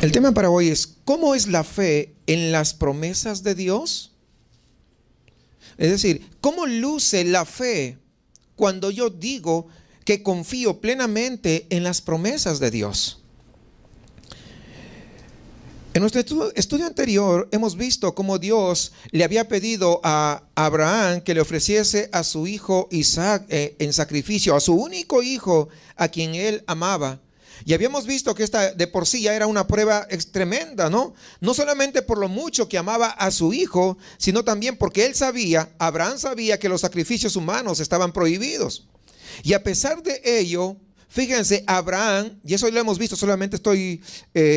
El tema para hoy es: ¿cómo es la fe en las promesas de Dios? Es decir, ¿cómo luce la fe cuando yo digo que confío plenamente en las promesas de Dios? En nuestro estudio anterior hemos visto cómo Dios le había pedido a Abraham que le ofreciese a su hijo Isaac en sacrificio, a su único hijo a quien él amaba. Y habíamos visto que esta de por sí ya era una prueba tremenda, ¿no? No solamente por lo mucho que amaba a su hijo, sino también porque Abraham sabía que los sacrificios humanos estaban prohibidos. Y a pesar de ello, fíjense, Abraham, y eso lo hemos visto, solamente estoy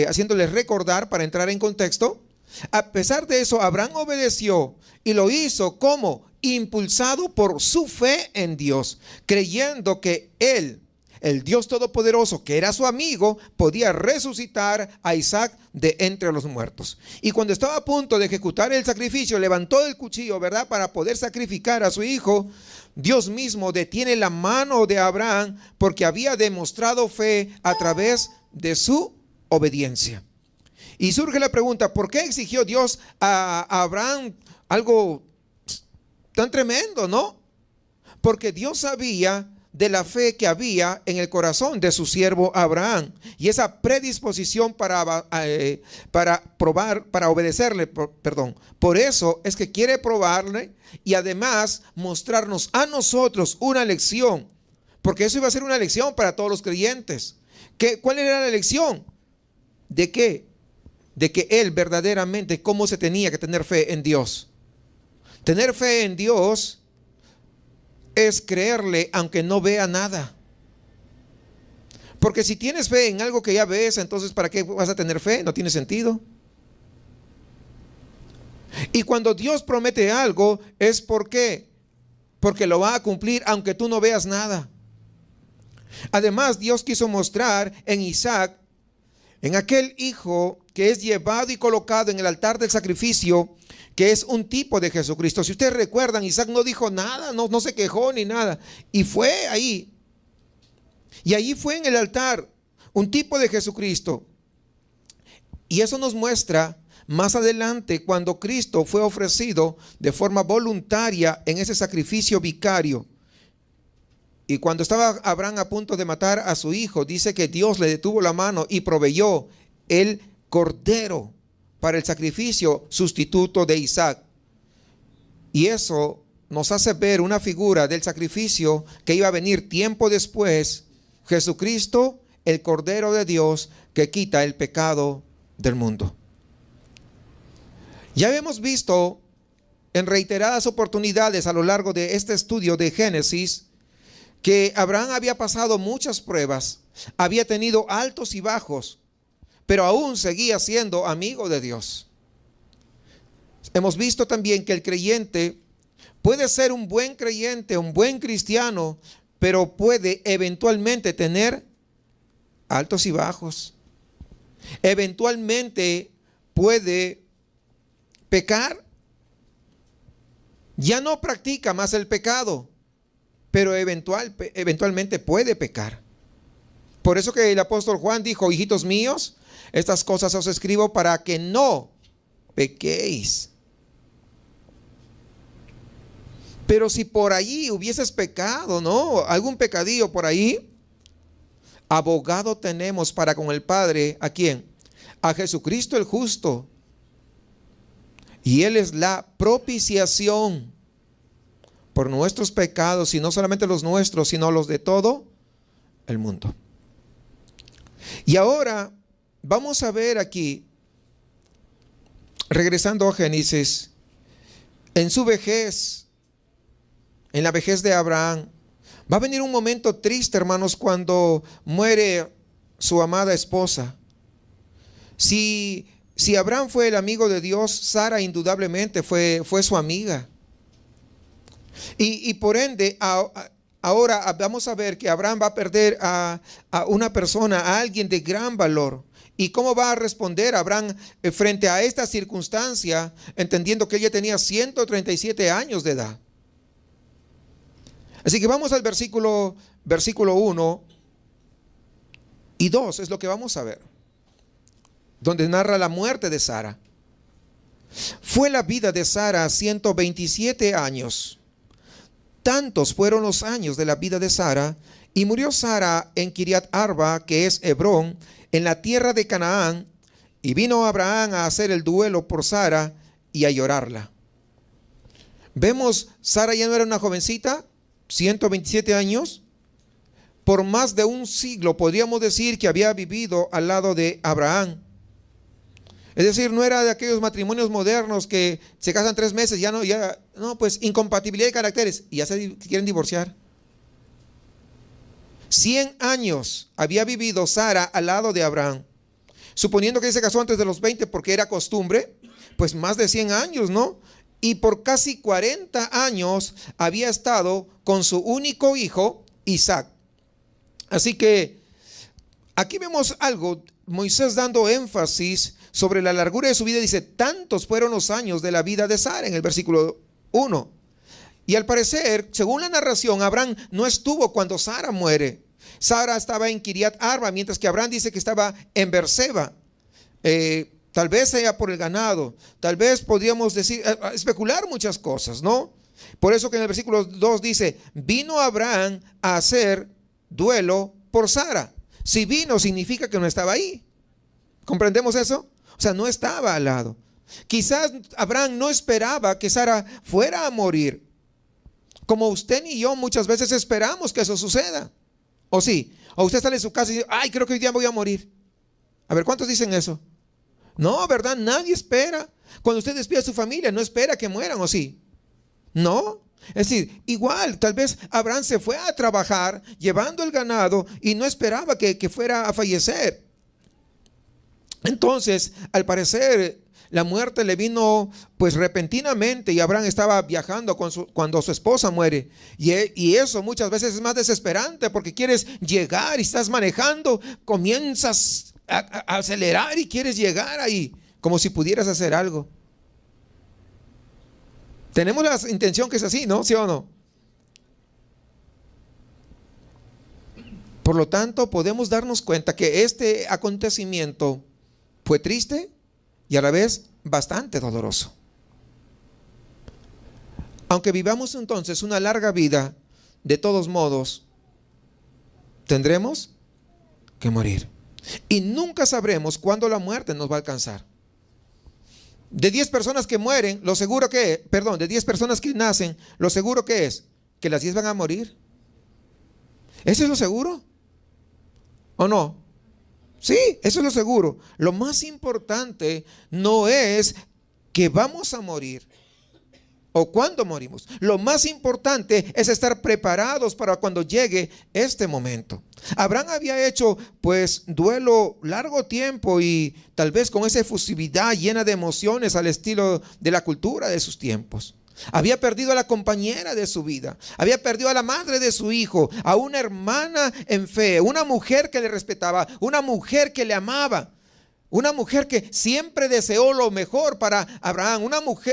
haciéndoles recordar para entrar en contexto. A pesar de eso, Abraham obedeció y lo hizo como impulsado por su fe en Dios, creyendo que él, el Dios Todopoderoso, que era su amigo, podía resucitar a Isaac de entre los muertos. Y cuando estaba a punto de ejecutar el sacrificio, levantó el cuchillo, ¿verdad?, para poder sacrificar a su hijo. Dios mismo detiene la mano de Abraham porque había demostrado fe a través de su obediencia. Y surge la pregunta: ¿por qué exigió Dios a Abraham algo tan tremendo, no? Porque Dios sabía de la fe que había en el corazón de su siervo Abraham y esa predisposición para obedecerle, perdón. Por eso es que quiere probarle y además mostrarnos a nosotros una lección, porque eso iba a ser una lección para todos los creyentes. ¿Cuál era la lección? ¿De qué? De que él verdaderamente, cómo se tenía que tener fe en Dios. Tener fe en Dios es creerle aunque no vea nada. Porque si tienes fe en algo que ya ves, entonces ¿para qué vas a tener fe? No tiene sentido. Y cuando Dios promete algo, es porque lo va a cumplir aunque tú no veas nada. Además, Dios quiso mostrar en Isaac, en aquel hijo que es llevado y colocado en el altar del sacrificio, que es un tipo de Jesucristo. Si ustedes recuerdan, Isaac no dijo nada, no se quejó ni nada, y fue ahí. Y allí fue en el altar un tipo de Jesucristo. Y eso nos muestra más adelante cuando Cristo fue ofrecido de forma voluntaria en ese sacrificio vicario. Y cuando estaba Abraham a punto de matar a su hijo, dice que Dios le detuvo la mano y proveyó el cordero para el sacrificio sustituto de Isaac. Y eso nos hace ver una figura del sacrificio que iba a venir tiempo después: Jesucristo, el Cordero de Dios que quita el pecado del mundo. Ya hemos visto en reiteradas oportunidades a lo largo de este estudio de Génesis que Abraham había pasado muchas pruebas, había tenido altos y bajos, pero aún seguía siendo amigo de Dios. Hemos visto también que el creyente puede ser un buen creyente, un buen cristiano, pero puede eventualmente tener altos y bajos. Eventualmente puede pecar. Ya no practica más el pecado, pero eventualmente puede pecar. Por eso que el apóstol Juan dijo: hijitos míos, estas cosas os escribo para que no pequéis. Pero si por allí hubieses pecado, ¿no?, algún pecadillo por ahí, abogado tenemos para con el Padre, ¿a quién? A Jesucristo el justo. Y Él es la propiciación por nuestros pecados, y no solamente los nuestros, sino los de todo el mundo. Y ahora vamos a ver aquí, regresando a Génesis, en su vejez, en la vejez de Abraham, va a venir un momento triste, hermanos, cuando muere su amada esposa. Si Abraham fue el amigo de Dios, Sara indudablemente fue su amiga. Y por ende, ahora vamos a ver que Abraham va a perder a una persona, a alguien de gran valor. ¿Y cómo va a responder Abraham frente a esta circunstancia, entendiendo que ella tenía 137 años de edad? Así que vamos al versículo 1 y 2, es lo que vamos a ver. donde narra la muerte de Sara. Fue la vida de Sara 127 años. Tantos fueron los años de la vida de Sara, y murió Sara en Kiriat Arba, que es Hebrón, en la tierra de Canaán, y vino Abraham a hacer el duelo por Sara y a llorarla. Vemos, Sara ya no era una jovencita, 127 años. Por más de un siglo podríamos decir que había vivido al lado de Abraham. Es decir, no era de aquellos matrimonios modernos que se casan 3 meses, pues incompatibilidad de caracteres y ya se quieren divorciar. 100 años había vivido Sara al lado de Abraham. Suponiendo que se casó antes de los 20 porque era costumbre, pues más de 100 años, ¿no? Y por casi 40 años había estado con su único hijo, Isaac. Así que aquí vemos algo, Moisés dando énfasis sobre la largura de su vida. Dice, tantos fueron los años de la vida de Sara, en el versículo 1. Y al parecer, según la narración, Abraham no estuvo cuando Sara muere. Sara estaba en Kiriat Arba, mientras que Abraham dice que estaba en Beerseba. Tal vez sea por el ganado, tal vez podríamos decir, especular muchas cosas, ¿no? Por eso que en el versículo 2 dice, vino Abraham a hacer duelo por Sara. Si vino, significa que no estaba ahí. ¿Comprendemos eso? O sea, no estaba al lado. Quizás Abraham no esperaba que Sara fuera a morir, como usted ni yo muchas veces esperamos que eso suceda. ¿O sí? O usted sale de su casa y dice, ay, creo que hoy día voy a morir. A ver, ¿cuántos dicen eso? No, ¿verdad? Nadie espera. Cuando usted despide a su familia, no espera que mueran, ¿o sí? No. Es decir, igual, tal vez Abraham se fue a trabajar llevando el ganado y no esperaba que fuera a fallecer. Entonces, al parecer, la muerte le vino pues repentinamente, y Abraham estaba viajando cuando su esposa muere. Y eso muchas veces es más desesperante, porque quieres llegar y estás manejando, comienzas a acelerar y quieres llegar ahí, como si pudieras hacer algo. Tenemos la intención que es así, ¿no? ¿Sí o no? Por lo tanto, podemos darnos cuenta que este acontecimiento fue triste y a la vez bastante doloroso. Aunque vivamos entonces una larga vida, de todos modos, tendremos que morir. Y nunca sabremos cuándo la muerte nos va a alcanzar. De 10 personas que mueren, lo seguro que, de 10 personas que nacen, lo seguro que es que las 10 van a morir. ¿Eso es lo seguro? ¿O no? Sí, eso es lo seguro. Lo más importante no es que vamos a morir o cuándo morimos. Lo más importante es estar preparados para cuando llegue este momento. Abraham había hecho pues duelo largo tiempo, y tal vez con esa efusividad llena de emociones al estilo de la cultura de sus tiempos. Había perdido a la compañera de su vida, había perdido a la madre de su hijo, a una hermana en fe, una mujer que le respetaba, una mujer que le amaba, una mujer que siempre deseó lo mejor para Abraham,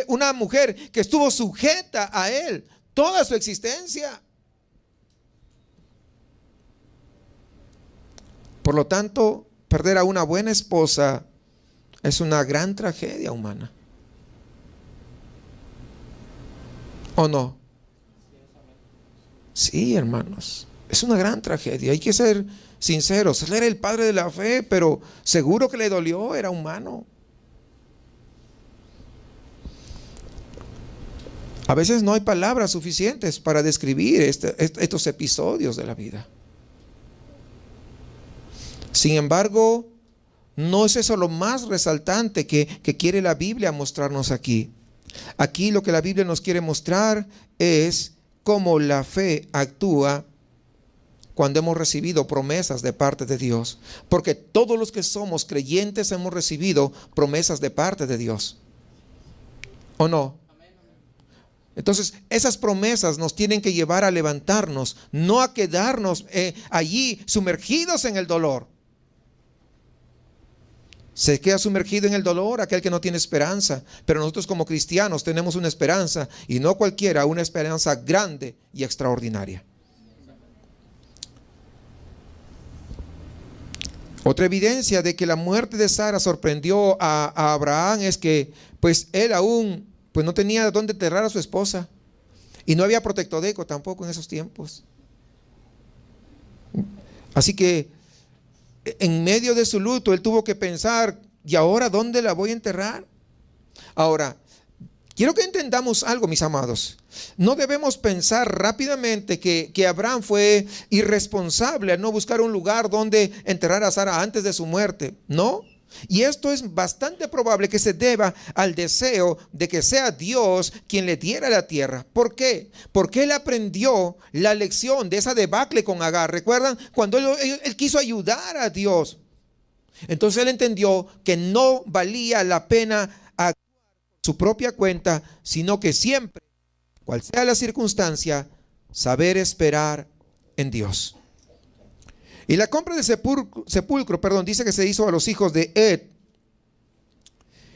una mujer que estuvo sujeta a él toda su existencia. Por lo tanto, perder a una buena esposa es una gran tragedia humana. ¿O no? Sí, hermanos, es una gran tragedia. Hay que ser sinceros. Él era el padre de la fe, pero seguro que le dolió, era humano. A veces no hay palabras suficientes para describir estos episodios de la vida. Sin embargo, no es eso lo más resaltante que quiere la Biblia mostrarnos aquí. Aquí lo que la Biblia nos quiere mostrar es cómo la fe actúa cuando hemos recibido promesas de parte de Dios. Porque todos los que somos creyentes hemos recibido promesas de parte de Dios. ¿O no? Entonces, esas promesas nos tienen que llevar a levantarnos, no a quedarnos allí sumergidos en el dolor. Se queda sumergido en el dolor aquel que no tiene esperanza, pero nosotros como cristianos tenemos una esperanza, y no cualquiera, una esperanza grande y extraordinaria. Otra evidencia de que la muerte de Sara sorprendió a Abraham es que pues él aún pues no tenía dónde enterrar a su esposa y no había protectodeco tampoco en esos tiempos. Así que en medio de su luto él tuvo que pensar, ¿y ahora dónde la voy a enterrar? Ahora, quiero que entendamos algo, mis amados. No debemos pensar rápidamente que Abraham fue irresponsable al no buscar un lugar donde enterrar a Sara antes de su muerte. No. Y esto es bastante probable que se deba al deseo de que sea Dios quien le diera la tierra. ¿Por qué? Porque él aprendió la lección de esa debacle con Agar. ¿Recuerdan? Cuando él quiso ayudar a Dios. Entonces él entendió que no valía la pena su propia cuenta, sino que siempre, cual sea la circunstancia, saber esperar en Dios. Y la compra del sepulcro, dice que se hizo a los hijos de Ed,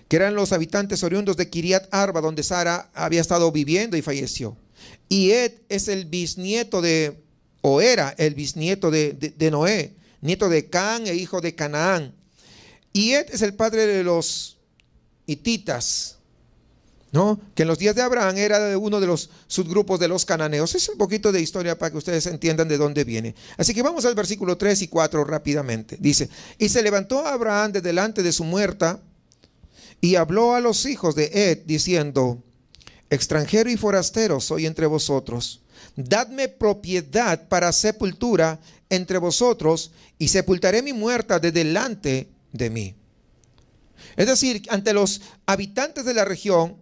que eran los habitantes oriundos de Kiriat Arba, donde Sara había estado viviendo y falleció. Y Ed es el bisnieto era el bisnieto de Noé, nieto de Can e hijo de Canaán. Y Ed es el padre de los hititas, ¿no? Que en los días de Abraham era de uno de los subgrupos de los cananeos. Es un poquito de historia para que ustedes entiendan de dónde viene. Así que vamos al versículo 3 y 4 rápidamente. Dice: y se levantó Abraham de delante de su muerta y habló a los hijos de Ed diciendo: extranjero y forastero soy entre vosotros, dadme propiedad para sepultura entre vosotros y sepultaré mi muerta de delante de mí. Es decir, ante los habitantes de la región,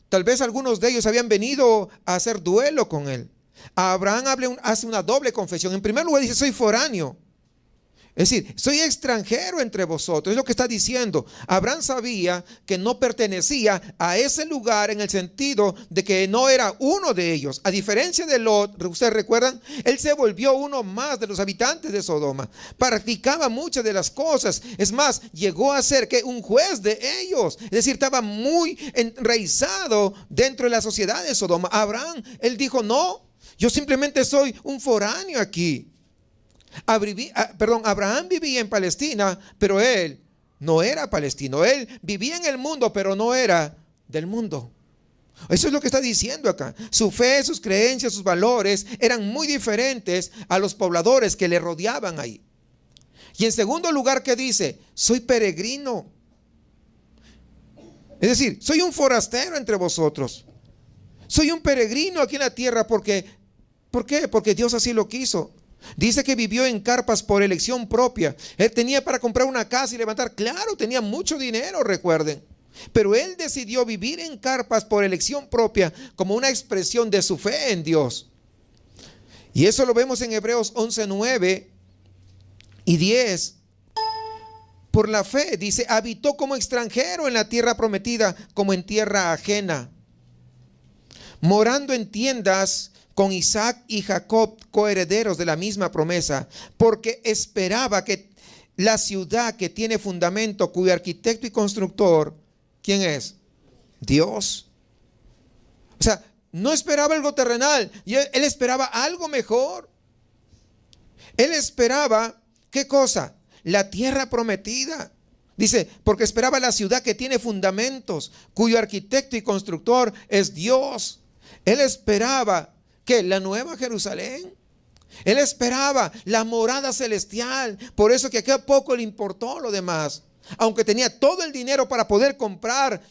tal vez algunos de ellos habían venido a hacer duelo con él. Abraham hace una doble confesión. En primer lugar dice: soy foráneo. Es decir, soy extranjero entre vosotros. Es lo que está diciendo. Abraham sabía que no pertenecía a ese lugar en el sentido de que no era uno de ellos. A diferencia de Lot, ustedes recuerdan, él se volvió uno más de los habitantes de Sodoma. Practicaba muchas de las cosas. Es más, llegó a ser que un juez de ellos. Es decir, estaba muy enraizado dentro de la sociedad de Sodoma. Abraham, él dijo: no, yo simplemente soy un foráneo aquí. Abraham vivía en Palestina, pero él no era palestino. Él vivía en el mundo, pero no era del mundo. Eso es lo que está diciendo acá. Su fe, sus creencias, sus valores eran muy diferentes a los pobladores que le rodeaban ahí. Y en segundo lugar, ¿qué dice? Soy peregrino. Es decir, soy un forastero entre vosotros. Soy un peregrino aquí en la tierra. ¿Por qué? Porque Dios así lo quiso. Dice que vivió en carpas por elección propia. Él tenía para comprar una casa y levantar. Claro, tenía mucho dinero, recuerden. Pero él decidió vivir en carpas por elección propia como una expresión de su fe en Dios. Y eso lo vemos en Hebreos 11:9 y 10. Por la fe, dice, habitó como extranjero en la tierra prometida, como en tierra ajena, morando en tiendas con Isaac y Jacob, coherederos de la misma promesa, porque esperaba que la ciudad que tiene fundamento, cuyo arquitecto y constructor, ¿quién es? Dios. O sea, no esperaba algo terrenal, él esperaba algo mejor. Él esperaba, ¿qué cosa? La tierra prometida. Dice, porque esperaba la ciudad que tiene fundamentos, cuyo arquitecto y constructor es Dios. Él esperaba que la nueva Jerusalén. Él esperaba la morada celestial. Por eso que a poco le importó lo demás. Aunque tenía todo el dinero para poder comprar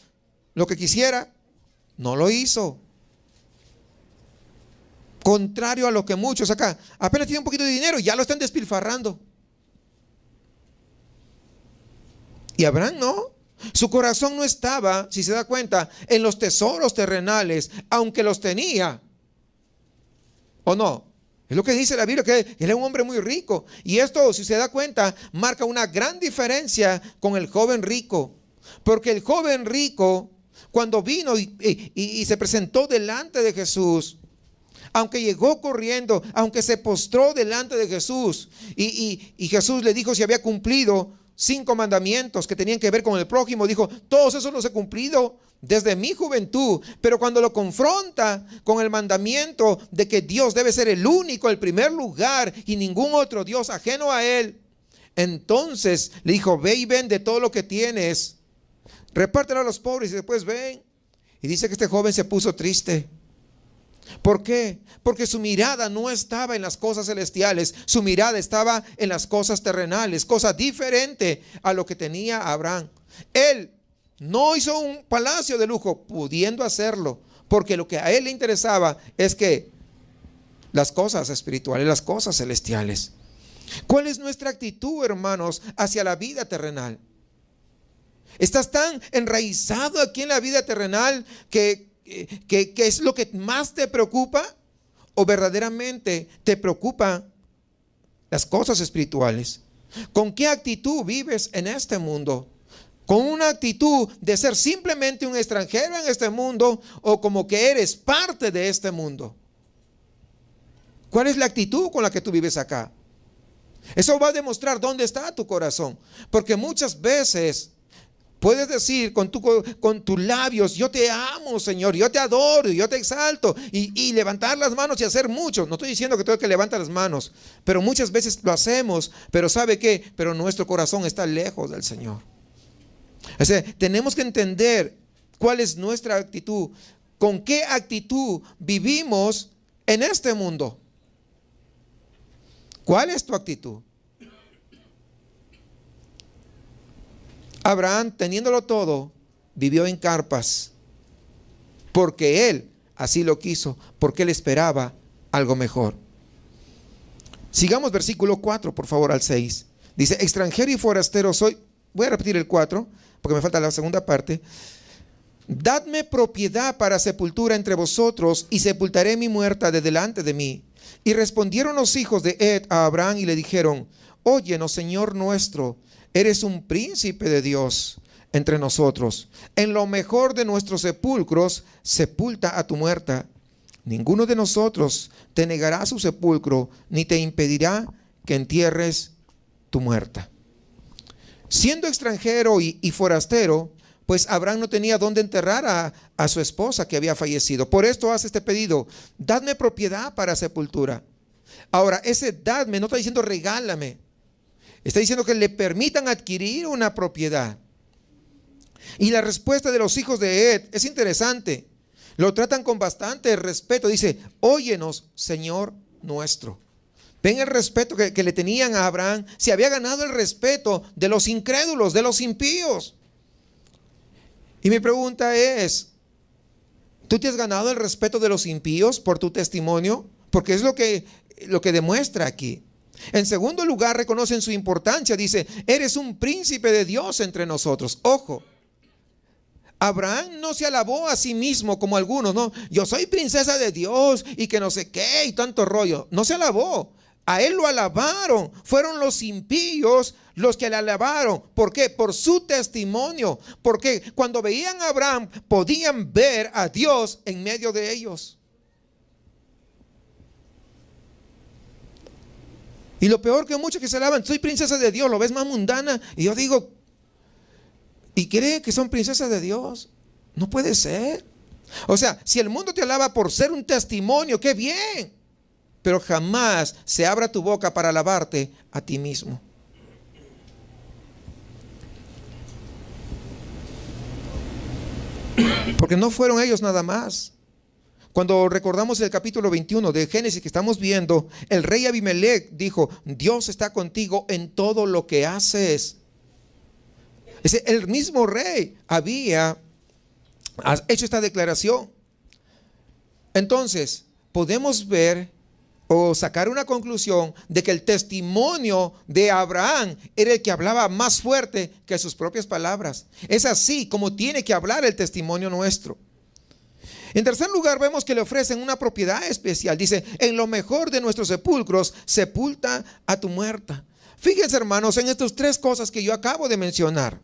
lo que quisiera, no lo hizo. Contrario a lo que muchos acá, apenas tienen un poquito de dinero, ya lo están despilfarrando. Y Abraham no. Su corazón no estaba, si se da cuenta, en los tesoros terrenales, aunque los tenía. ¿O no? Es lo que dice la Biblia, que él era un hombre muy rico. Y esto, si se da cuenta, marca una gran diferencia con el joven rico. Porque el joven rico, cuando vino y se presentó delante de Jesús, aunque llegó corriendo, aunque se postró delante de Jesús, y Jesús le dijo si había cumplido 5 mandamientos que tenían que ver con el prójimo, dijo, todos esos los he cumplido desde mi juventud. Pero cuando lo confronta con el mandamiento de que Dios debe ser el único, el primer lugar y ningún otro Dios ajeno a él, Entonces le dijo, ve y vende todo lo que tienes, repártelo a los pobres y después ven. Y dice que este joven se puso triste. ¿Por qué? Porque su mirada no estaba en las cosas celestiales, su mirada estaba en las cosas terrenales, cosa diferente a lo que tenía Abraham. Él no hizo un palacio de lujo, pudiendo hacerlo, porque lo que a él le interesaba es que las cosas espirituales, las cosas celestiales. ¿Cuál es nuestra actitud, hermanos, hacia la vida terrenal? ¿Estás tan enraizado aquí en la vida terrenal que es lo que más te preocupa? ¿O verdaderamente te preocupan las cosas espirituales? ¿Con qué actitud vives en este mundo? ¿Con una actitud de ser simplemente un extranjero en este mundo o como que eres parte de este mundo? ¿Cuál es la actitud con la que tú vives acá? Eso va a demostrar dónde está tu corazón. Porque muchas veces puedes decir con tus labios, yo te amo, Señor, yo te adoro, yo te exalto, y levantar las manos y hacer mucho. No estoy diciendo que tengo que levantar las manos, pero muchas veces lo hacemos. Pero ¿sabe qué? Pero nuestro corazón está lejos del Señor. O sea, tenemos que entender cuál es nuestra actitud. ¿Con qué actitud vivimos en este mundo? ¿Cuál es tu actitud? Abraham, teniéndolo todo, vivió en carpas, porque él así lo quiso, porque él esperaba algo mejor. Sigamos versículo 4, por favor, al 6. Dice, extranjero y forastero soy. Voy a repetir el 4, porque me falta la segunda parte. Dadme propiedad para sepultura entre vosotros, y sepultaré mi muerta de delante de mí. Y respondieron los hijos de Ed a Abraham y le dijeron, óyenos, Señor nuestro, eres un príncipe de Dios entre nosotros. En lo mejor de nuestros sepulcros, sepulta a tu muerta. Ninguno de nosotros te negará su sepulcro, ni te impedirá que entierres tu muerta. Siendo extranjero y forastero, pues Abraham no tenía dónde enterrar a su esposa que había fallecido. Por esto hace este pedido, dadme propiedad para sepultura. Ahora, ese dadme no está diciendo regálame. Está diciendo que le permitan adquirir una propiedad. Y la respuesta de los hijos de Ed es interesante. Lo tratan con bastante respeto. Dice, óyenos, Señor nuestro. Ven el respeto que le tenían a Abraham. Se había ganado el respeto de los incrédulos, de los impíos. Y mi pregunta es, ¿tú te has ganado el respeto de los impíos por tu testimonio? Porque es lo que demuestra aquí. En segundo lugar, reconocen su importancia. Dice, eres un príncipe de Dios entre nosotros. Ojo, Abraham no se alabó a sí mismo como algunos, no. Yo soy princesa de Dios y que no sé qué y tanto rollo. No se alabó. A él lo alabaron. Fueron los impíos los que le alabaron. ¿Por qué? Por su testimonio. Porque cuando veían a Abraham, podían ver a Dios en medio de ellos. Y lo peor que muchos que se alaban, soy princesa de Dios, lo ves más mundana. Y yo digo, ¿y cree que son princesas de Dios? No puede ser. O sea, si el mundo te alaba por ser un testimonio, qué bien. Pero jamás se abra tu boca para alabarte a ti mismo. Porque no fueron ellos nada más. Cuando recordamos el capítulo 21 de Génesis que estamos viendo, el rey Abimelech dijo, Dios está contigo en todo lo que haces. El mismo rey había hecho esta declaración. Entonces, podemos ver o sacar una conclusión de que el testimonio de Abraham era el que hablaba más fuerte que sus propias palabras. Es así como tiene que hablar el testimonio nuestro. En tercer lugar, vemos que le ofrecen una propiedad especial. Dice, en lo mejor de nuestros sepulcros, sepulta a tu muerta. Fíjense, hermanos, en estas tres cosas que yo acabo de mencionar.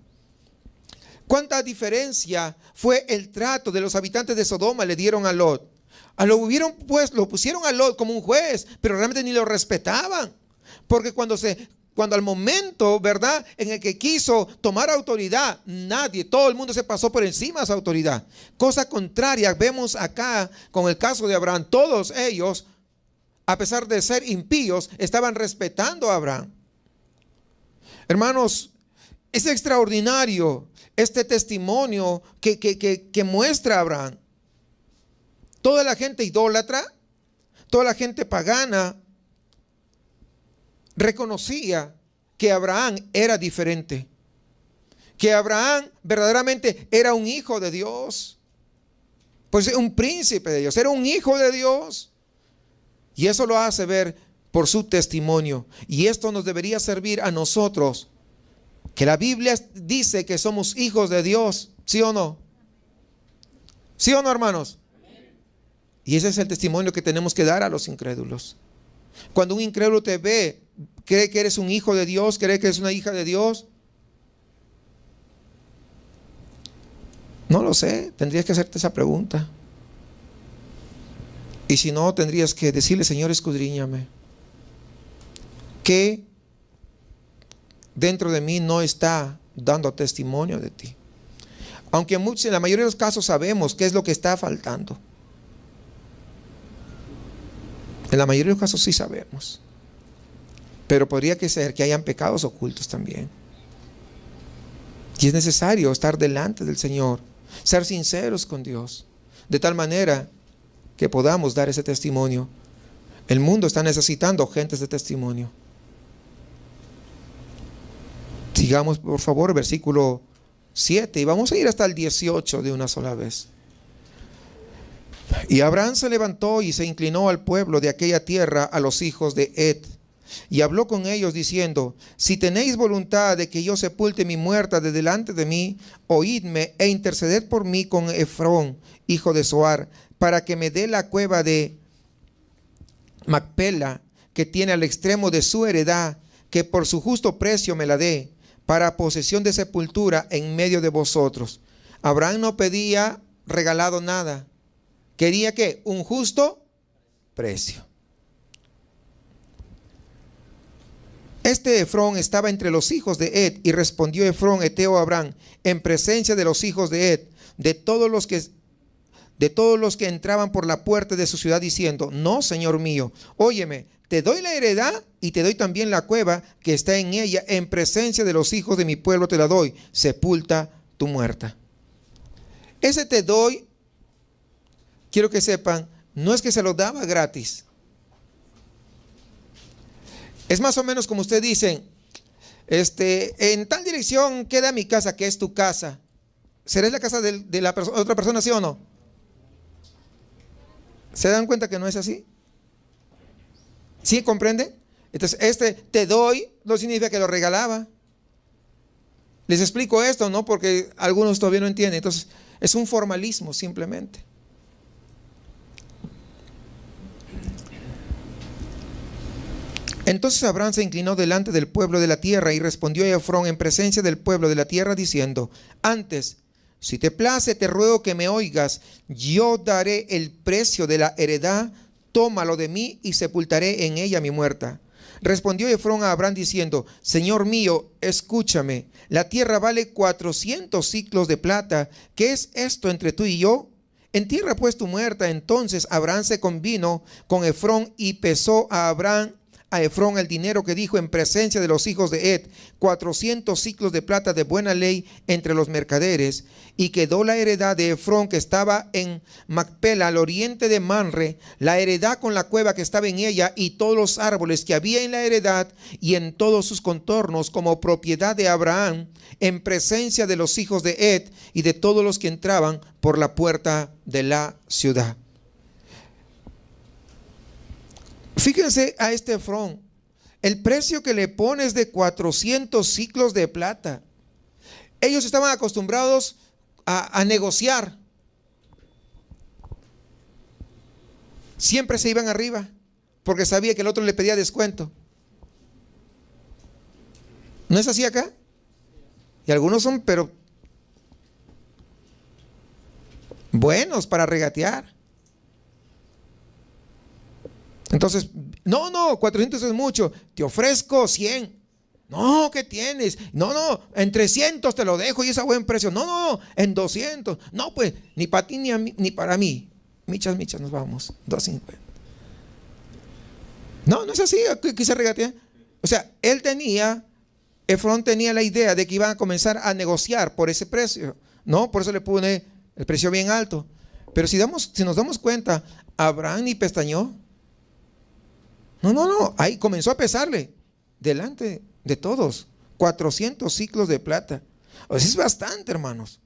¿Cuánta diferencia fue el trato de los habitantes de Sodoma le dieron a Lot? Lo pusieron a Lot como un juez, pero realmente ni lo respetaban. Porque cuando al momento, ¿verdad?, en el que quiso tomar autoridad, todo el mundo se pasó por encima de esa autoridad. Cosa contraria vemos acá con el caso de Abraham. Todos ellos, a pesar de ser impíos, estaban respetando a Abraham. Hermanos, es extraordinario este testimonio que muestra Abraham. Toda la gente idólatra, toda la gente pagana, reconocía que Abraham era diferente, que Abraham verdaderamente era un hijo de Dios, pues un príncipe de Dios, era un hijo de Dios. Y eso lo hace ver por su testimonio. Y esto nos debería servir a nosotros, que la Biblia dice que somos hijos de Dios, ¿sí o no? ¿Sí o no, hermanos? Y ese es el testimonio que tenemos que dar a los incrédulos. Cuando un incrédulo te ve, cree que eres un hijo de Dios, cree que eres una hija de Dios. No lo sé, tendrías que hacerte esa pregunta. Y si no, tendrías que decirle: Señor, escudriñame. ¿Qué dentro de mí no está dando testimonio de ti? Aunque en la mayoría de los casos sabemos qué es lo que está faltando. En la mayoría de los casos sí sabemos. Pero podría que ser que hayan pecados ocultos también. Y es necesario estar delante del Señor, ser sinceros con Dios, de tal manera que podamos dar ese testimonio. El mundo está necesitando gentes de testimonio. Sigamos, por favor, versículo 7, y vamos a ir hasta el 18 de una sola vez. Y Abraham se levantó y se inclinó al pueblo de aquella tierra, a los hijos de Het, y habló con ellos diciendo: si tenéis voluntad de que yo sepulte mi muerta de delante de mí, oídme e interceded por mí con Efrón, hijo de Zoar, para que me dé la cueva de Macpela, que tiene al extremo de su heredad, que por su justo precio me la dé, para posesión de sepultura en medio de vosotros. Abraham no pedía regalado nada. Quería que un justo precio. Este Efrón estaba entre los hijos de Het, y respondió Efrón heteo a Abraham en presencia de los hijos de Het, de todos los que entraban por la puerta de su ciudad, diciendo: no, señor mío, óyeme, te doy la heredad y te doy también la cueva que está en ella, en presencia de los hijos de mi pueblo te la doy, sepulta tu muerta. Ese te doy, quiero que sepan, no es que se lo daba gratis. Es más o menos como usted dice: en tal dirección queda mi casa, que es tu casa. ¿Será la casa de la otra persona, sí o no? ¿Se dan cuenta que no es así? ¿Sí comprenden? Entonces, te doy no significa que lo regalaba. Les explico esto, ¿no? Porque algunos todavía no entienden. Entonces, es un formalismo simplemente. Entonces Abraham se inclinó delante del pueblo de la tierra y respondió a Efrón en presencia del pueblo de la tierra diciendo: antes, si te place, te ruego que me oigas, yo daré el precio de la heredad, tómalo de mí y sepultaré en ella mi muerta. Respondió Efrón a Abraham diciendo: Señor mío, escúchame, la tierra vale 400 siclos de plata. ¿Qué es esto entre tú y yo? Entierra pues tu muerta. Entonces Abraham se convino con Efrón y pesó a Efrón el dinero que dijo en presencia de los hijos de Het, 400 siclos de plata de buena ley entre los mercaderes, y quedó la heredad de Efrón que estaba en Macpela al oriente de Manre, la heredad con la cueva que estaba en ella y todos los árboles que había en la heredad y en todos sus contornos, como propiedad de Abraham, en presencia de los hijos de Het y de todos los que entraban por la puerta de la ciudad. Fíjense a este Efrón, el precio que le pone es de 400 siclos de plata. Ellos estaban acostumbrados a negociar. Siempre se iban arriba, porque sabía que el otro le pedía descuento. ¿No es así acá? Y algunos son, pero buenos para regatear. Entonces, no, 400 es mucho, te ofrezco 100. No, ¿qué tienes? No, en 300 te lo dejo y es a buen precio. No, en 200. No, pues, ni para ti ni para mí. Michas, nos vamos, 250. No es así, quise regatear. O sea, él tenía Efrón tenía la idea de que iban a comenzar a negociar por ese precio, ¿no? Por eso le pone el precio bien alto. Pero si nos damos cuenta, Abraham ni pestañó. No. Ahí comenzó a pesarle delante de todos. 400 ciclos de plata. O sea, es bastante, hermanos.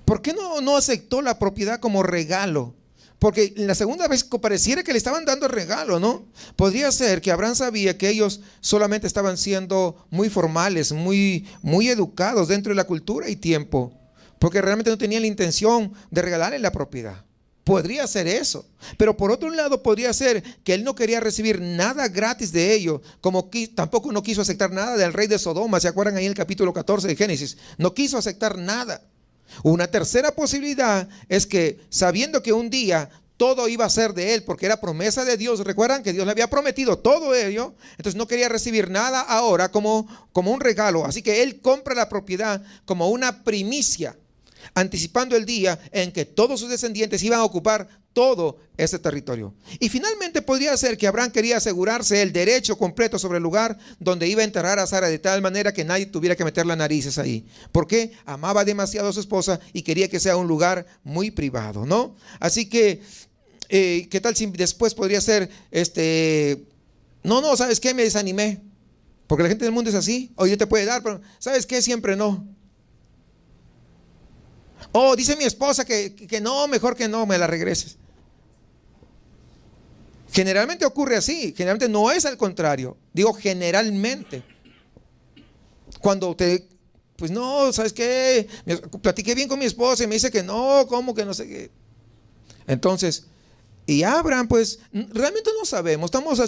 ¿Por qué no aceptó la propiedad como regalo? Porque la segunda vez pareciera que le estaban dando regalo, ¿no? Podría ser que Abraham sabía que ellos solamente estaban siendo muy formales, muy educados dentro de la cultura y tiempo, porque realmente no tenían la intención de regalarle la propiedad. Podría ser eso. Pero por otro lado podría ser que él no quería recibir nada gratis de ellos, como tampoco no quiso aceptar nada del rey de Sodoma. ¿Se acuerdan ahí en el capítulo 14 de Génesis? No quiso aceptar nada. Una tercera posibilidad es que, sabiendo que un día todo iba a ser de él, porque era promesa de Dios, recuerdan que Dios le había prometido todo ello, entonces no quería recibir nada ahora como un regalo. Así que él compra la propiedad como una primicia, anticipando el día en que todos sus descendientes iban a ocupar todo ese territorio. Y finalmente podría ser que Abraham quería asegurarse el derecho completo sobre el lugar donde iba a enterrar a Sara, de tal manera que nadie tuviera que meter las narices ahí, porque amaba demasiado a su esposa y quería que sea un lugar muy privado, ¿no? Así que, ¿qué tal si después podría ser no, ¿sabes qué? Me desanimé, porque la gente del mundo es así. O Dios te puede dar, pero ¿sabes qué? Siempre no. Oh, dice mi esposa que no, mejor que no, me la regreses. Generalmente ocurre así, generalmente no es al contrario. Digo generalmente. Cuando pues no, ¿sabes qué? Platiqué bien con mi esposa y me dice que no, ¿cómo que no sé qué? Entonces, y Abraham, pues realmente no sabemos, estamos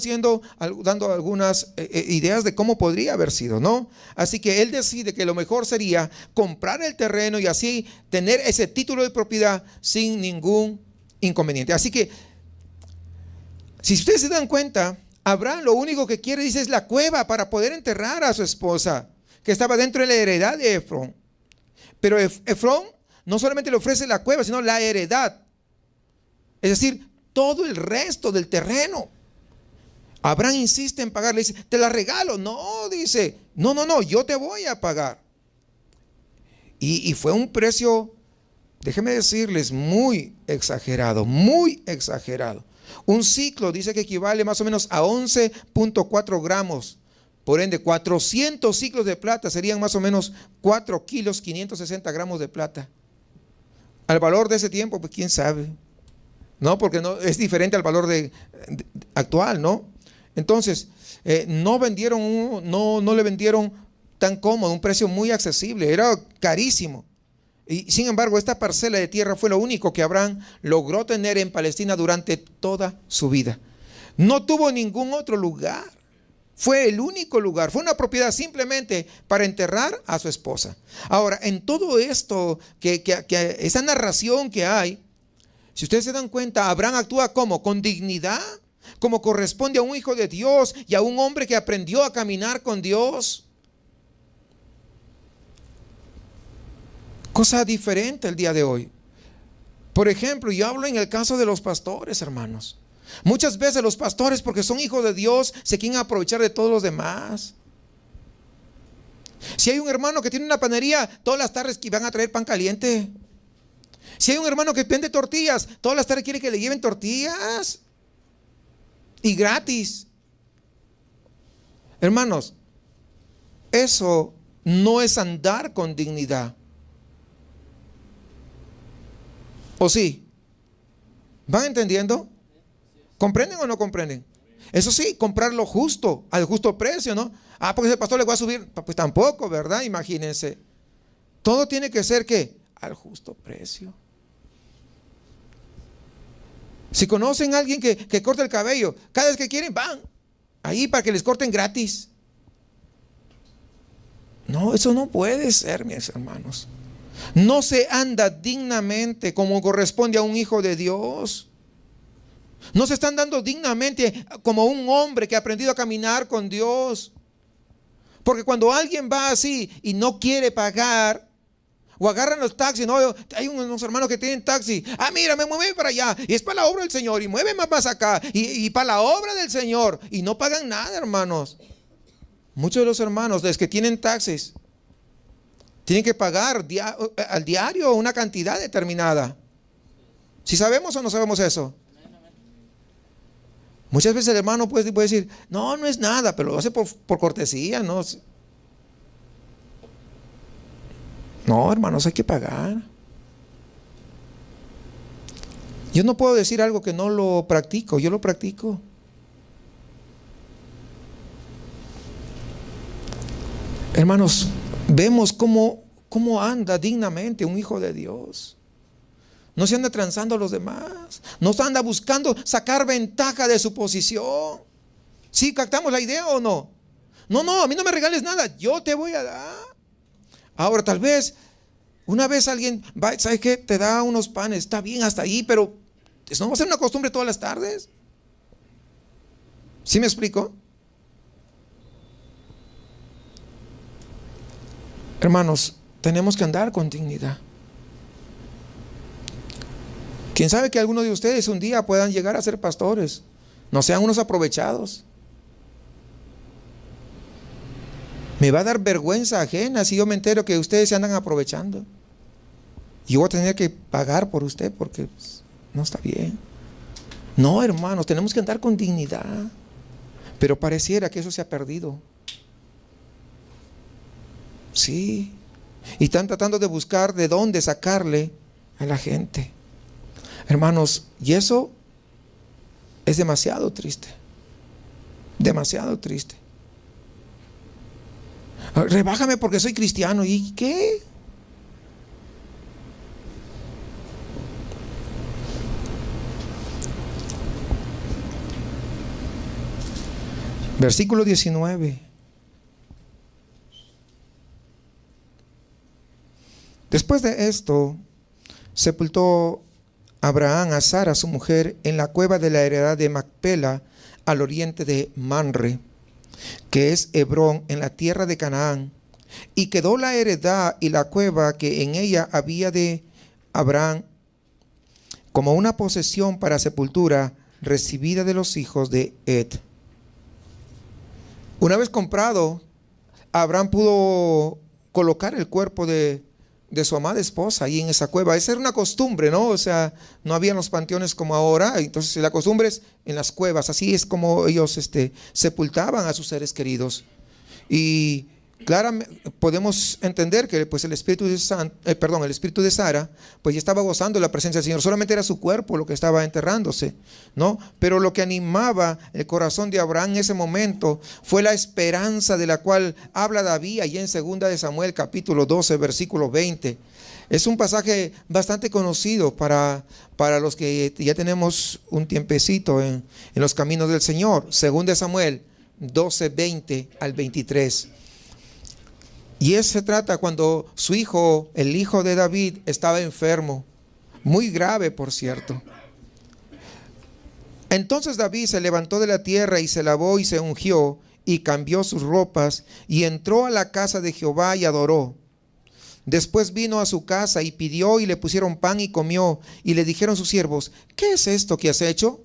dando algunas ideas de cómo podría haber sido, ¿no? Así que él decide que lo mejor sería comprar el terreno y así tener ese título de propiedad sin ningún inconveniente. Así que, si ustedes se dan cuenta, Abraham lo único que quiere, dice, es la cueva para poder enterrar a su esposa, que estaba dentro de la heredad de Efrón. Pero Efrón no solamente le ofrece la cueva, sino la heredad. Es decir, todo el resto del terreno. Abraham insiste en pagar, le dice, te la regalo. No, dice, no, yo te voy a pagar. Y fue un precio, déjenme decirles, muy exagerado, muy exagerado. Un ciclo dice que equivale más o menos a 11.4 gramos. Por ende, 400 ciclos de plata serían más o menos 4 kilos, 560 gramos de plata. Al valor de ese tiempo, pues quién sabe. No, porque no es diferente al valor actual, ¿no? Entonces, no le vendieron tan cómodo, un precio muy accesible, era carísimo. Y sin embargo, esta parcela de tierra fue lo único que Abraham logró tener en Palestina durante toda su vida. No tuvo ningún otro lugar. Fue el único lugar. Fue una propiedad simplemente para enterrar a su esposa. Ahora, en todo esto, esa narración que hay, si ustedes se dan cuenta, Abraham actúa como con dignidad, como corresponde a un hijo de Dios y a un hombre que aprendió a caminar con Dios. Cosa diferente el día de hoy. Por ejemplo, yo hablo en el caso de los pastores, hermanos. Muchas veces los pastores, porque son hijos de Dios, se quieren aprovechar de todos los demás. Si hay un hermano que tiene una panadería, todas las tardes que van a traer pan caliente. Si hay un hermano que vende tortillas, todas las tardes quiere que le lleven tortillas. Y gratis. Hermanos, eso no es andar con dignidad. ¿O sí? ¿Van entendiendo? ¿Comprenden o no comprenden? Eso sí, comprar lo justo, al justo precio, ¿no? Ah, porque ese pastor le va a subir. Pues tampoco, ¿verdad? Imagínense. Todo tiene que ser, ¿qué? Al justo precio. Si conocen a alguien que corta el cabello, cada vez que quieren, van ahí para que les corten gratis. No, eso no puede ser, mis hermanos. No se anda dignamente como corresponde a un hijo de Dios. No se están dando dignamente como un hombre que ha aprendido a caminar con Dios. Porque cuando alguien va así y no quiere pagar, O agarran los taxis, ¿no? Hay unos hermanos que tienen taxi. Ah, mira, me mueve para allá. Y es para la obra del Señor. Y mueve más acá. Y para la obra del Señor. Y no pagan nada, hermanos. Muchos de los hermanos, los que tienen taxis, tienen que pagar al diario una cantidad determinada. ¿Si sabemos o no sabemos eso? Muchas veces el hermano puede decir, no, no es nada, pero lo hace por cortesía, ¿no? No, hermanos, hay que pagar. Yo no puedo decir algo que no lo practico, yo lo practico. Hermanos, vemos cómo anda dignamente un hijo de Dios. No se anda transando a los demás. No se anda buscando sacar ventaja de su posición. ¿Sí captamos la idea o no? No, a mí no me regales nada, yo te voy a dar. Ahora tal vez una vez alguien va, ¿sabes qué? Te da unos panes, está bien hasta ahí, pero ¿no va a ser una costumbre todas las tardes? ¿Sí me explico? Hermanos, tenemos que andar con dignidad. Quién sabe que algunos de ustedes un día puedan llegar a ser pastores. No sean unos aprovechados. Me va a dar vergüenza ajena si yo me entero que ustedes se andan aprovechando. Y yo voy a tener que pagar por usted porque no está bien. No, hermanos, tenemos que andar con dignidad. Pero pareciera que eso se ha perdido. Sí. Y están tratando de buscar de dónde sacarle a la gente. Hermanos, y eso es demasiado triste. Demasiado triste. Rebájame porque soy cristiano. ¿Y qué? Versículo 19. Después de esto, sepultó Abraham a Sara, su mujer, en la cueva de la heredad de Macpela, al oriente de Manre, que es Hebrón, en la tierra de Canaán. Y quedó la heredad y la cueva que en ella había de Abraham como una posesión para sepultura recibida de los hijos de Ed. Una vez comprado, Abraham pudo colocar el cuerpo de su amada esposa ahí en esa cueva. Esa era una costumbre, ¿no? O sea, no habían los panteones como ahora. Entonces la costumbre es en las cuevas. Así es como ellos sepultaban a sus seres queridos. Y claramente podemos entender que pues el espíritu de Sara pues ya estaba gozando la presencia del Señor. Solamente era su cuerpo lo que estaba enterrándose, ¿no? Pero lo que animaba el corazón de Abraham en ese momento fue la esperanza de la cual habla David allí en 2 de Samuel capítulo 12 versículo 20. Es un pasaje bastante conocido para los que ya tenemos un tiempecito en los caminos del Señor. 2 de Samuel 12, 20 al 23. Y eso se trata cuando su hijo, el hijo de David, estaba enfermo, muy grave por cierto. Entonces David se levantó de la tierra y se lavó y se ungió y cambió sus ropas y entró a la casa de Jehová y adoró. Después vino a su casa y pidió y le pusieron pan y comió y le dijeron sus siervos, ¿qué es esto que has hecho?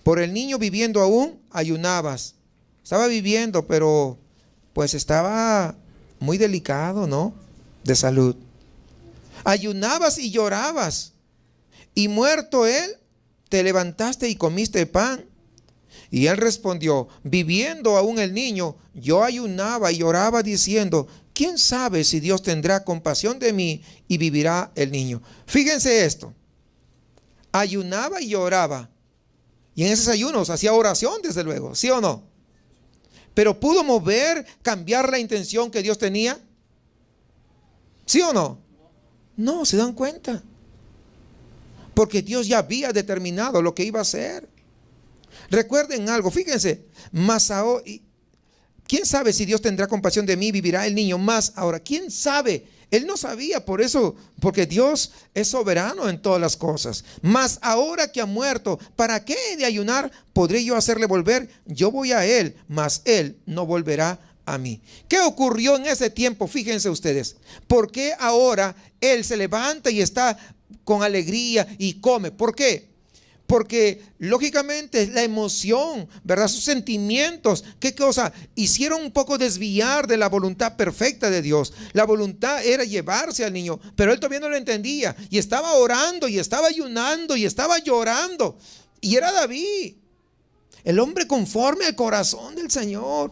Por el niño viviendo aún ayunabas. Estaba viviendo, pero pues estaba muy delicado, ¿no? De salud. Ayunabas y llorabas. Y muerto él, te levantaste y comiste pan. Y él respondió, viviendo aún el niño, yo ayunaba y lloraba diciendo, ¿quién sabe si Dios tendrá compasión de mí y vivirá el niño? Fíjense esto. Ayunaba y lloraba. Y en esos ayunos hacía oración, desde luego, ¿sí o no? Pero ¿pudo cambiar la intención que Dios tenía? ¿Sí o no? No, ¿se dan cuenta? Porque Dios ya había determinado lo que iba a hacer. Recuerden algo, fíjense, más ahora, ¿quién sabe si Dios tendrá compasión de mí y vivirá el niño? Más ahora, ¿quién sabe? Él no sabía, por eso, porque Dios es soberano en todas las cosas. Mas ahora que ha muerto, ¿para qué he de ayunar? ¿Podré yo hacerle volver? Yo voy a él, mas él no volverá a mí. ¿Qué ocurrió en ese tiempo? Fíjense ustedes. ¿Por qué ahora él se levanta y está con alegría y come? ¿Por qué? Porque lógicamente la emoción, ¿verdad? Sus sentimientos, ¿qué cosa? Hicieron un poco desviar de la voluntad perfecta de Dios. La voluntad era llevarse al niño, pero él todavía no lo entendía. Y estaba orando, y estaba ayunando, y estaba llorando. Y era David, el hombre conforme al corazón del Señor.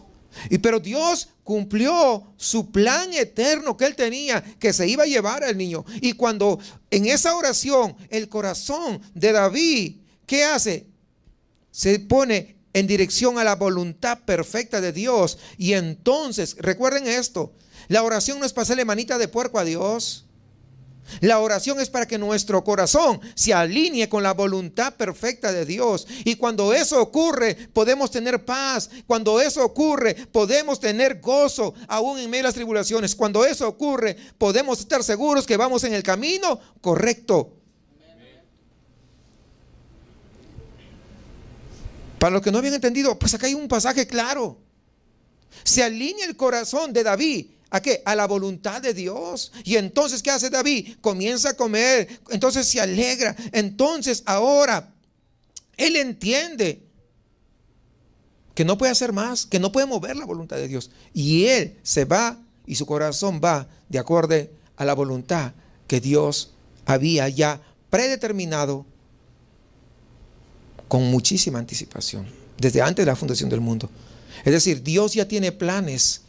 Pero Dios cumplió su plan eterno que él tenía, que se iba a llevar al niño. Y cuando en esa oración el corazón de David, ¿qué hace? Se pone en dirección a la voluntad perfecta de Dios. Y entonces, recuerden esto, la oración no es para hacerle manita de puerco a Dios. La oración es para que nuestro corazón se alinee con la voluntad perfecta de Dios. Y cuando eso ocurre, podemos tener paz. Cuando eso ocurre, podemos tener gozo, aún en medio de las tribulaciones. Cuando eso ocurre, podemos estar seguros que vamos en el camino correcto. Para los que no habían entendido, pues acá hay un pasaje claro. Se alinea el corazón de David. ¿A qué? A la voluntad de Dios. Y entonces, ¿qué hace David? Comienza a comer. Entonces se alegra. Entonces ahora él entiende que no puede hacer más, que no puede mover la voluntad de Dios. Y él se va y su corazón va de acuerdo a la voluntad que Dios había ya predeterminado con muchísima anticipación, desde antes de la fundación del mundo. Es decir, Dios ya tiene planes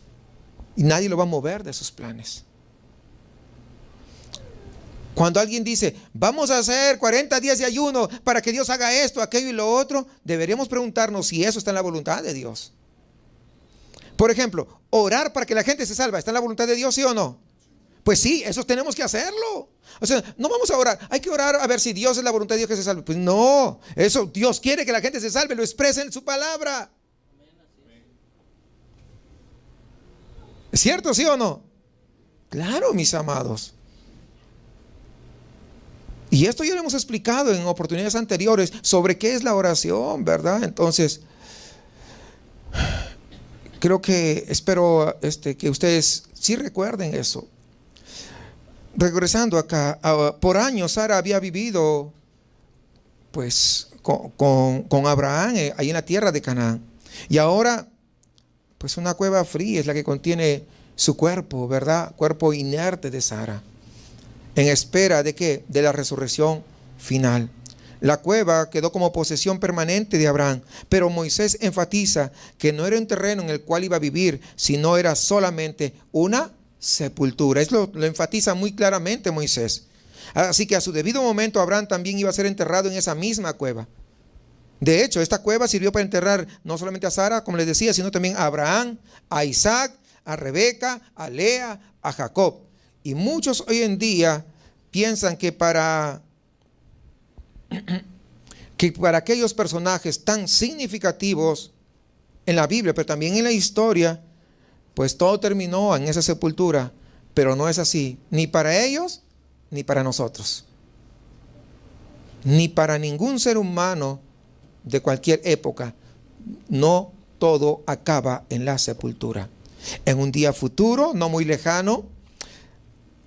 y nadie lo va a mover de esos planes. Cuando alguien dice, vamos a hacer 40 días de ayuno para que Dios haga esto, aquello y lo otro, deberíamos preguntarnos si eso está en la voluntad de Dios. Por ejemplo, orar para que la gente se salva, ¿está en la voluntad de Dios, sí o no? Pues sí, eso tenemos que hacerlo. O sea, no vamos a orar, hay que orar a ver si Dios es la voluntad de Dios que se salve. Pues no, eso Dios quiere que la gente se salve, lo expresa en su palabra. ¿Es cierto, sí o no? Claro, mis amados. Y esto ya lo hemos explicado en oportunidades anteriores sobre qué es la oración, ¿verdad? Entonces, creo que espero que ustedes sí recuerden eso. Regresando acá, por años Sara había vivido pues con Abraham ahí en la tierra de Canaán. Y ahora pues una cueva fría es la que contiene su cuerpo, ¿verdad? Cuerpo inerte de Sara. En espera de ¿qué? De la resurrección final. La cueva quedó como posesión permanente de Abraham, pero Moisés enfatiza que no era un terreno en el cual iba a vivir, sino era solamente una sepultura. Eso lo enfatiza muy claramente Moisés. Así que a su debido momento Abraham también iba a ser enterrado en esa misma cueva. De hecho, esta cueva sirvió para enterrar no solamente a Sara, como les decía, sino también a Abraham, a Isaac, a Rebeca, a Lea, a Jacob. Y muchos hoy en día piensan que para aquellos personajes tan significativos en la Biblia, pero también en la historia, pues todo terminó en esa sepultura. Pero no es así, ni para ellos, ni para nosotros. Ni para ningún ser humano de cualquier época. No todo acaba en la sepultura. En un día futuro, no muy lejano,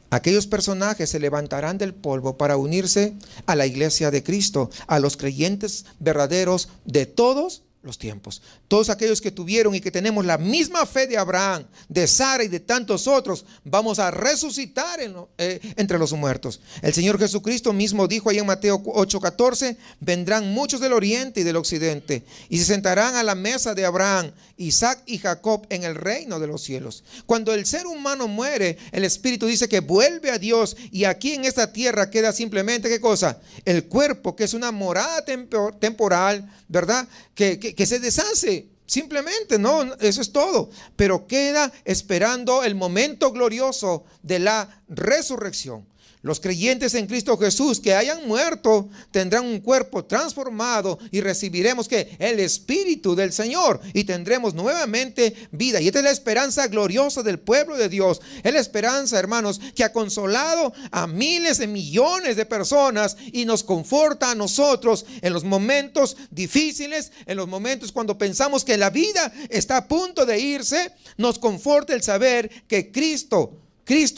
aquellos personajes se levantarán del polvo para unirse a la iglesia de Cristo, a los creyentes verdaderos de todos los tiempos. Todos aquellos que tuvieron y que tenemos la misma fe de Abraham, de Sara y de tantos otros, vamos a resucitar entre los muertos. El Señor Jesucristo mismo dijo ahí en Mateo 8:14, vendrán muchos del oriente y del occidente y se sentarán a la mesa de Abraham, Isaac y Jacob en el reino de los cielos. Cuando el ser humano muere, el Espíritu dice que vuelve a Dios y aquí en esta tierra queda simplemente, ¿qué cosa? El cuerpo, que es una morada temporal, ¿verdad? Que se deshace, simplemente, no, eso es todo. Pero queda esperando el momento glorioso de la resurrección. Los creyentes en Cristo Jesús que hayan muerto tendrán un cuerpo transformado y recibiremos que el Espíritu del Señor y tendremos nuevamente vida. Y esta es la esperanza gloriosa del pueblo de Dios. Es la esperanza, hermanos, que ha consolado a miles de millones de personas y nos conforta a nosotros en los momentos difíciles, en los momentos cuando pensamos que la vida está a punto de irse. Nos conforta el saber que Cristo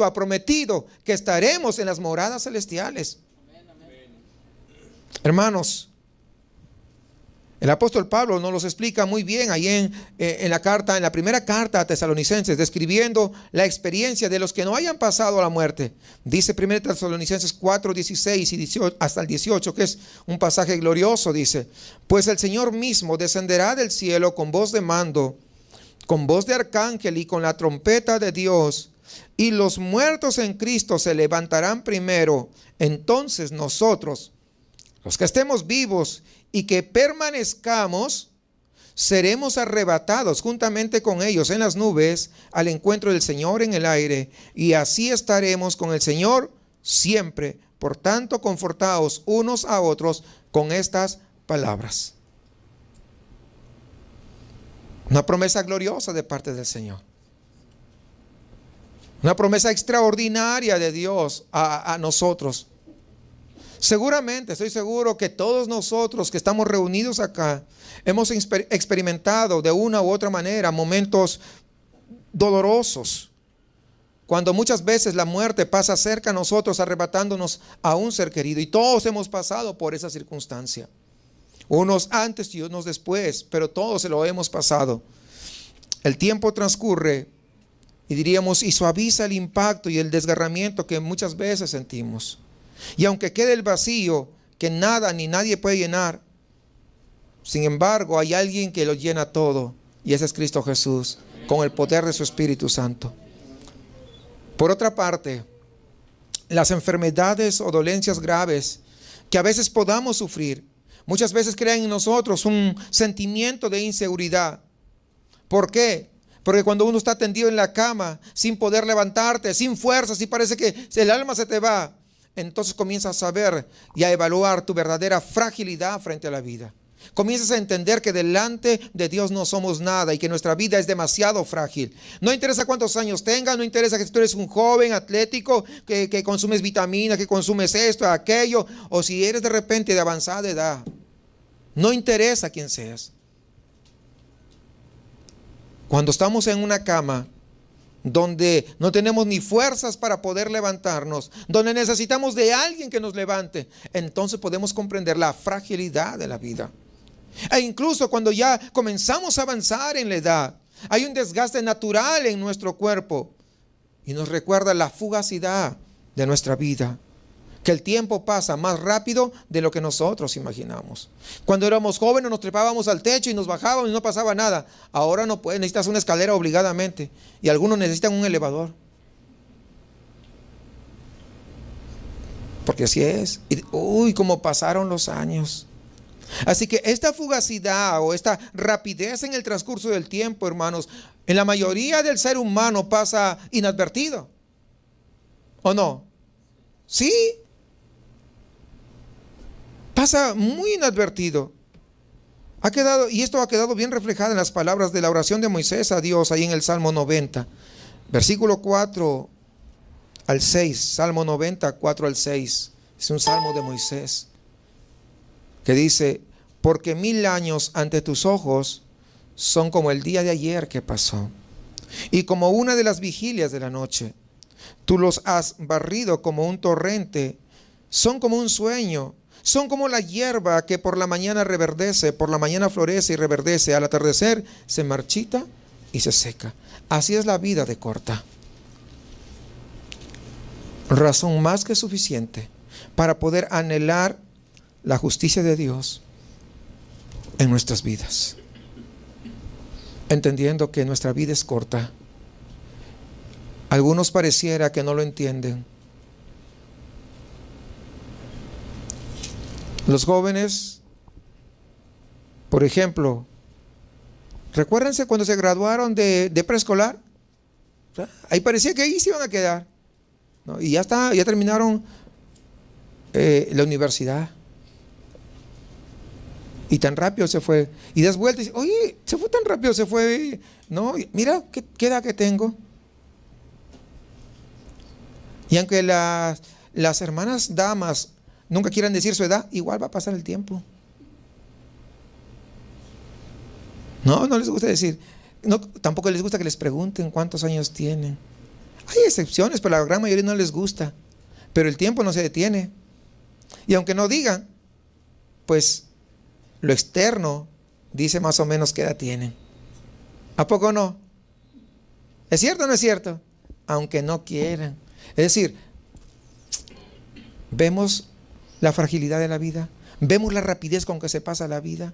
ha prometido que estaremos en las moradas celestiales. Hermanos, el apóstol Pablo nos los explica muy bien ahí en la primera carta a Tesalonicenses, describiendo la experiencia de los que no hayan pasado a la muerte. Dice 1 Tesalonicenses 4, 16 y 18, hasta el 18, que es un pasaje glorioso. Dice: pues el Señor mismo descenderá del cielo con voz de mando, con voz de arcángel y con la trompeta de Dios. Y los muertos en Cristo se levantarán primero. Entonces nosotros, los que estemos vivos y que permanezcamos, seremos arrebatados juntamente con ellos en las nubes al encuentro del Señor en el aire. Y así estaremos con el Señor siempre. Por tanto, confortaos unos a otros con estas palabras. Una promesa gloriosa de parte del Señor. Una promesa extraordinaria de Dios a nosotros. Seguramente, estoy seguro que todos nosotros que estamos reunidos acá hemos experimentado de una u otra manera momentos dolorosos. Cuando muchas veces la muerte pasa cerca a nosotros, arrebatándonos a un ser querido. Y todos hemos pasado por esa circunstancia. Unos antes y unos después, pero todos se lo hemos pasado. El tiempo transcurre y diríamos, y suaviza el impacto y el desgarramiento que muchas veces sentimos. Y aunque quede el vacío que nada ni nadie puede llenar, sin embargo hay alguien que lo llena todo, y ese es Cristo Jesús, con el poder de su Espíritu Santo. Por otra parte, las enfermedades o dolencias graves que a veces podamos sufrir, muchas veces crean en nosotros un sentimiento de inseguridad. ¿Por qué? Porque cuando uno está tendido en la cama, sin poder levantarte, sin fuerzas, y parece que el alma se te va, entonces comienzas a ver y a evaluar tu verdadera fragilidad frente a la vida. Comienzas a entender que delante de Dios no somos nada y que nuestra vida es demasiado frágil. No interesa cuántos años tengas, no interesa que tú eres un joven atlético, que consumes vitaminas, que consumes esto, aquello, o si eres de repente de avanzada edad. No interesa quién seas. Cuando estamos en una cama donde no tenemos ni fuerzas para poder levantarnos, donde necesitamos de alguien que nos levante, entonces podemos comprender la fragilidad de la vida. E incluso cuando ya comenzamos a avanzar en la edad, hay un desgaste natural en nuestro cuerpo y nos recuerda la fugacidad de nuestra vida. Que el tiempo pasa más rápido de lo que nosotros imaginamos. Cuando éramos jóvenes nos trepábamos al techo y nos bajábamos y no pasaba nada. Ahora no puedes, necesitas una escalera obligadamente. Y algunos necesitan un elevador. Porque así es. Y cómo pasaron los años. Así que esta fugacidad o esta rapidez en el transcurso del tiempo, hermanos, en la mayoría del ser humano pasa inadvertido. ¿O no? Sí. Pasa muy inadvertido. Y esto ha quedado bien reflejado en las palabras de la oración de Moisés a Dios, ahí en el Salmo 90, versículo 4 al 6, Salmo 90, 4 al 6. Es un salmo de Moisés que dice: porque 1000 años ante tus ojos son como el día de ayer que pasó, y como una de las vigilias de la noche. Tú los has barrido como un torrente, son como un sueño. Son como la hierba que por la mañana reverdece, por la mañana florece y reverdece, al atardecer se marchita y se seca. Así es la vida de corta. Razón más que suficiente para poder anhelar la justicia de Dios en nuestras vidas. Entendiendo que nuestra vida es corta. Algunos pareciera que no lo entienden. Los jóvenes, por ejemplo, recuérdense cuando se graduaron de preescolar. Ahí parecía que ahí se iban a quedar. ¿no? Y ya terminaron la universidad. Y tan rápido se fue. Y das vuelta y dices, oye, se fue tan rápido, se fue. No, mira qué edad que tengo. Y aunque las hermanas damas nunca quieran decir su edad, igual va a pasar el tiempo. No les gusta decir. No, tampoco les gusta que les pregunten cuántos años tienen. Hay excepciones, pero la gran mayoría no les gusta. Pero el tiempo no se detiene. Y aunque no digan, pues lo externo dice más o menos qué edad tienen. ¿A poco no? ¿Es cierto o no es cierto? Aunque no quieran. Es decir, vemos la fragilidad de la vida, vemos la rapidez con que se pasa la vida.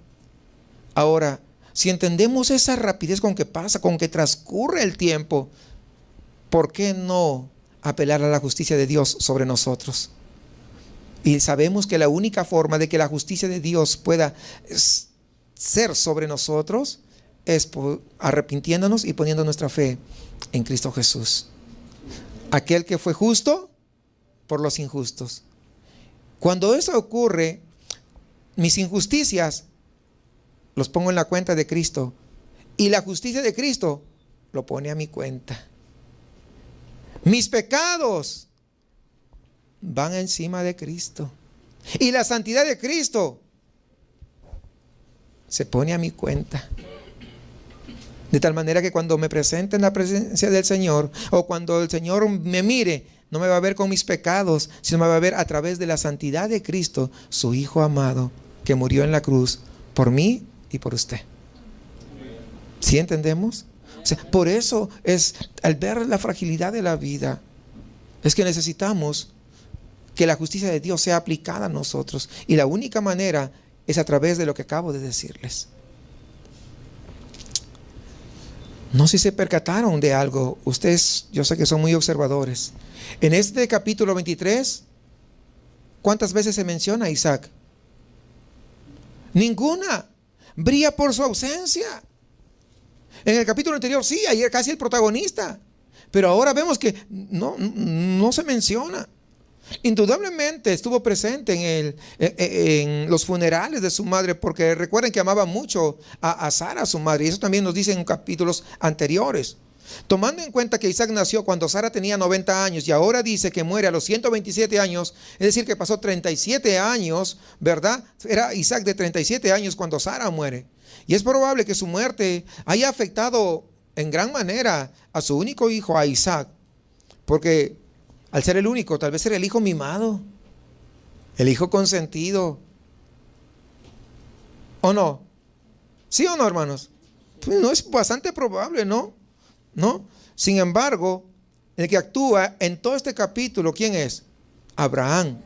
Ahora, si entendemos esa rapidez con que pasa, con que transcurre el tiempo, ¿por qué no apelar a la justicia de Dios sobre nosotros? Y sabemos que la única forma de que la justicia de Dios pueda ser sobre nosotros es arrepintiéndonos y poniendo nuestra fe en Cristo Jesús. Aquel que fue justo por los injustos. Cuando eso ocurre, mis injusticias los pongo en la cuenta de Cristo y la justicia de Cristo lo pone a mi cuenta. Mis pecados van encima de Cristo y la santidad de Cristo se pone a mi cuenta. De tal manera que cuando me presente en la presencia del Señor, o cuando el Señor me mire, no me va a ver con mis pecados, sino me va a ver a través de la santidad de Cristo, su Hijo amado, que murió en la cruz por mí y por usted. ¿Sí entendemos? O sea, por eso es, al ver la fragilidad de la vida, es que necesitamos que la justicia de Dios sea aplicada a nosotros. Y la única manera es a través de lo que acabo de decirles. No sé si se percataron de algo. Ustedes, yo sé que son muy observadores. En este capítulo 23, ¿cuántas veces se menciona a Isaac? Ninguna. Brilla por su ausencia. En el capítulo anterior sí, ayer casi el protagonista. Pero ahora vemos que no se menciona. Indudablemente estuvo presente en los funerales de su madre, porque recuerden que amaba mucho a Sara, su madre, y eso también nos dice en capítulos anteriores. Tomando en cuenta que Isaac nació cuando Sara tenía 90 años y ahora dice que muere a los 127 años, es decir que pasó 37 años, ¿verdad? Era Isaac de 37 años cuando Sara muere. Y es probable que su muerte haya afectado en gran manera a su único hijo, a Isaac, porque al ser el único, tal vez era el hijo mimado, el hijo consentido. ¿O no? ¿Sí o no, hermanos? Pues no, es bastante probable, ¿no? Sin embargo, el que actúa en todo este capítulo, ¿quién es? Abraham,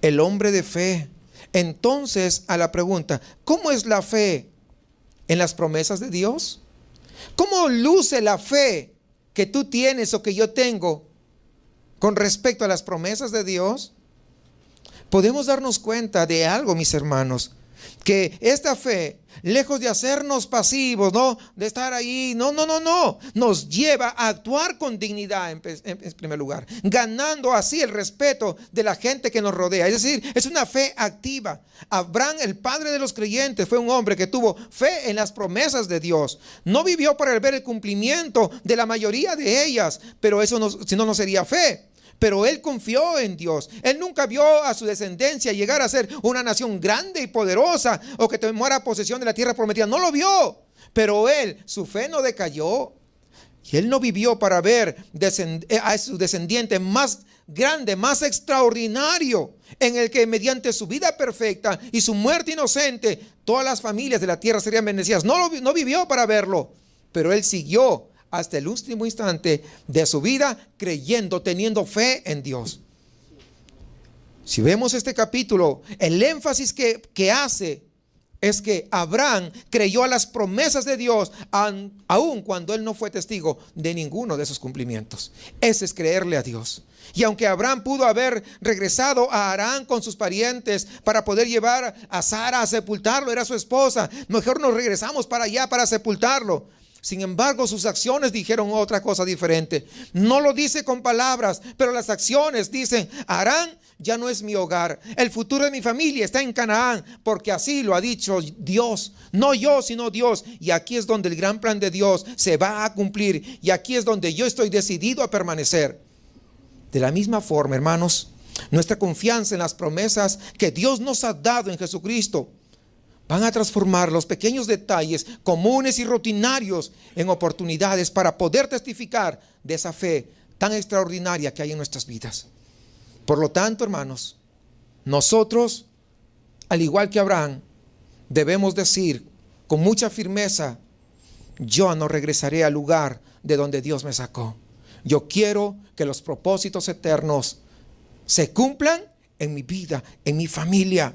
el hombre de fe. Entonces, a la pregunta, ¿cómo es la fe en las promesas de Dios? ¿Cómo luce la fe que tú tienes o que yo tengo con respecto a las promesas de Dios? Podemos darnos cuenta de algo, mis hermanos, que esta fe, lejos de hacernos pasivos, ¿no? De estar ahí, no, nos lleva a actuar con dignidad en primer lugar, ganando así el respeto de la gente que nos rodea. Es decir, es una fe activa. Abraham, el padre de los creyentes, fue un hombre que tuvo fe en las promesas de Dios. No vivió para ver el cumplimiento de la mayoría de ellas, pero eso no, si no, no sería fe. Pero él confió en Dios. Él nunca vio a su descendencia llegar a ser una nación grande y poderosa o que tomara posesión de la tierra prometida. No lo vio. Pero él, su fe no decayó. Y él no vivió para ver a su descendiente más grande, más extraordinario, en el que mediante su vida perfecta y su muerte inocente, todas las familias de la tierra serían bendecidas. No vivió para verlo. Pero él siguió hasta el último instante de su vida, creyendo, teniendo fe en Dios. Si vemos este capítulo, el énfasis que hace es que Abraham creyó a las promesas de Dios, aun cuando él no fue testigo de ninguno de esos cumplimientos. Ese es creerle a Dios. Y aunque Abraham pudo haber regresado a Harán con sus parientes para poder llevar a Sara a sepultarlo, era su esposa, mejor nos regresamos para allá para sepultarlo. Sin embargo, sus acciones dijeron otra cosa diferente. No lo dice con palabras, pero las acciones dicen: Harán ya no es mi hogar. El futuro de mi familia está en Canaán, porque así lo ha dicho Dios. No yo, sino Dios. Y aquí es donde el gran plan de Dios se va a cumplir. Y aquí es donde yo estoy decidido a permanecer. De la misma forma, hermanos, nuestra confianza en las promesas que Dios nos ha dado en Jesucristo van a transformar los pequeños detalles comunes y rutinarios en oportunidades para poder testificar de esa fe tan extraordinaria que hay en nuestras vidas. Por lo tanto, hermanos, nosotros, al igual que Abraham, debemos decir con mucha firmeza: yo no regresaré al lugar de donde Dios me sacó. Yo quiero que los propósitos eternos se cumplan en mi vida, en mi familia.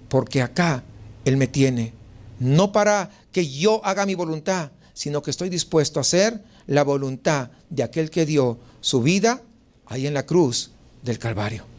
Porque acá Él me tiene, no para que yo haga mi voluntad, sino que estoy dispuesto a hacer la voluntad de aquel que dio su vida ahí en la cruz del Calvario.